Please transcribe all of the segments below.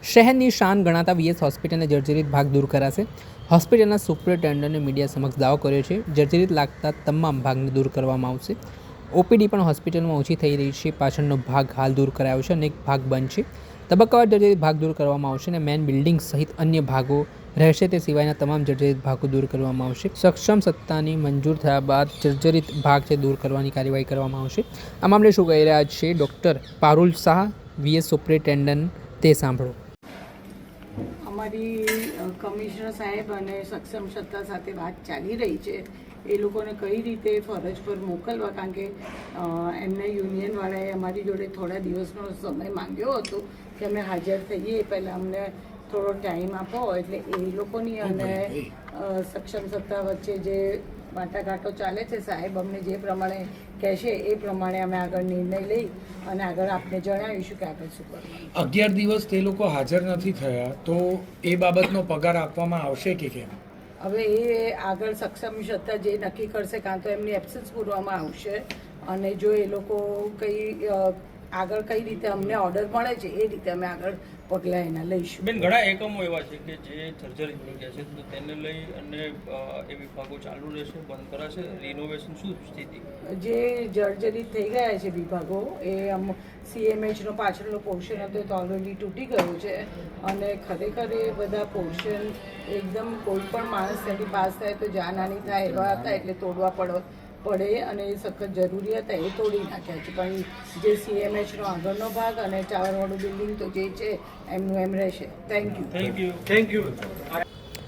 શહેરની શાન ગણાતા વીએસ હોસ્પિટલના જર્જરિત ભાગ દૂર કરાશે. હોસ્પિટલના સુપ્રિન્ટેન્ડન્ટે મીડિયા સમક્ષ દાવો કર્યો છે. જર્જરિત લાગતા તમામ ભાગને દૂર કરવામાં આવશે. ઓપીડી પણ હોસ્પિટલમાં ઓછી થઈ રહી છે. પાછળનો ભાગ હાલ દૂર કરાયો છે અને એક ભાગ બંધ છે. તબક્કાવાર જર્જરિત ભાગ દૂર કરવામાં આવશે અને મેન બિલ્ડિંગ સહિત અન્ય ભાગો રહેશે. તે સિવાયના તમામ જર્જરિત ભાગો દૂર કરવામાં આવશે. સક્ષમ સત્તાની મંજૂર થયા બાદ જર્જરિત ભાગ છે દૂર કરવાની કાર્યવાહી કરવામાં આવશે. આ મામલે શું કહી રહ્યા છે doctor Parul Shah, VS superintendent, તે સાંભળો. અમારી કમિશનર સાહેબ અને સક્ષમ સત્તા સાથે વાત ચાલી રહી છે એ લોકોને કઈ રીતે ફરજ પર મોકલવા, કારણ કે એમને યુનિયનવાળાએ અમારી જોડે થોડા દિવસનો સમય માંગ્યો હતો કે અમે હાજર થઈએ, પહેલાં અમને થોડો ટાઈમ આપો. એટલે એ લોકોની અને સક્ષમ સત્તા વચ્ચે જે વાટાઘાટો ચાલે છે, સાહેબ અમને જે પ્રમાણે કહેશે એ પ્રમાણે અમે આગળ નિર્ણય લઈ અને આગળ આપને જણાવીશું કે આગળ શું કરવાનું. 11 દિવસ તે લોકો હાજર નથી થયા તો એ બાબતનો પગાર આપવામાં આવશે કે કેમ? હવે એ આગળ સક્ષમ સત્તા જે નક્કી કરશે, કાં તો એમની એબ્સન્સ પૂરવામાં આવશે અને જો એ લોકો કંઈ આગળ કઈ રીતે અમને ઓર્ડર મળે છે એ રીતે અમે આગળ પગલાં એના લઈશું. બેન, ઘણા એકમો એવા છે કે જે જર્જરિત થઈ ગયા છે, તો તેને લઈ અને એ વિભાગો ચાલુ રહેશે, બંધ કરાશે, રિનોવેશન શું સ્થિતિ? જે જર્જરિત થઈ ગયા છે વિભાગો એ સીએમએચનો પાછળનો પોર્શન હતો તો ઓલરેડી તૂટી ગયો છે અને ખરેખર એ બધા પોર્શન એકદમ કોઈ પણ માણસ ત્યાંથી પાસ થાય તો જાનહાની થાય એવા હતા, એટલે તોડવા પડે અને એ સખત જરૂરી હતા, એ તોડી નાખ્યા છે. પણ જે સીએમએચનો આગળનો ભાગ અને ટાવરવાળું બિલ્ડિંગ તો જે છે એમનું એમ રહેશે. Thank you.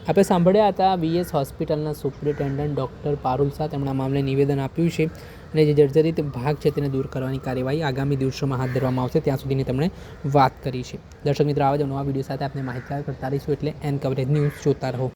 આપણે સાંભળ્યા હતા વીએસ હોસ્પિટલના સુપ્રિન્ટેન્ડન્ટ ડૉક્ટર પારુલ શાહ. તેમણે આ મામલે નિવેદન આપ્યું છે અને જે જર્જરિત ભાગ છે તેને દૂર કરવાની કાર્યવાહી આગામી દિવસોમાં હાથ ધરવામાં આવશે, ત્યાં સુધીની તેમણે વાત કરી છે. દર્શક મિત્રો, આવા જ નવા વિડીયો સાથે આપણે માહિતગાર કરતા રહીશું, એટલે એન કવરેજ ન્યૂઝ જોતા રહો.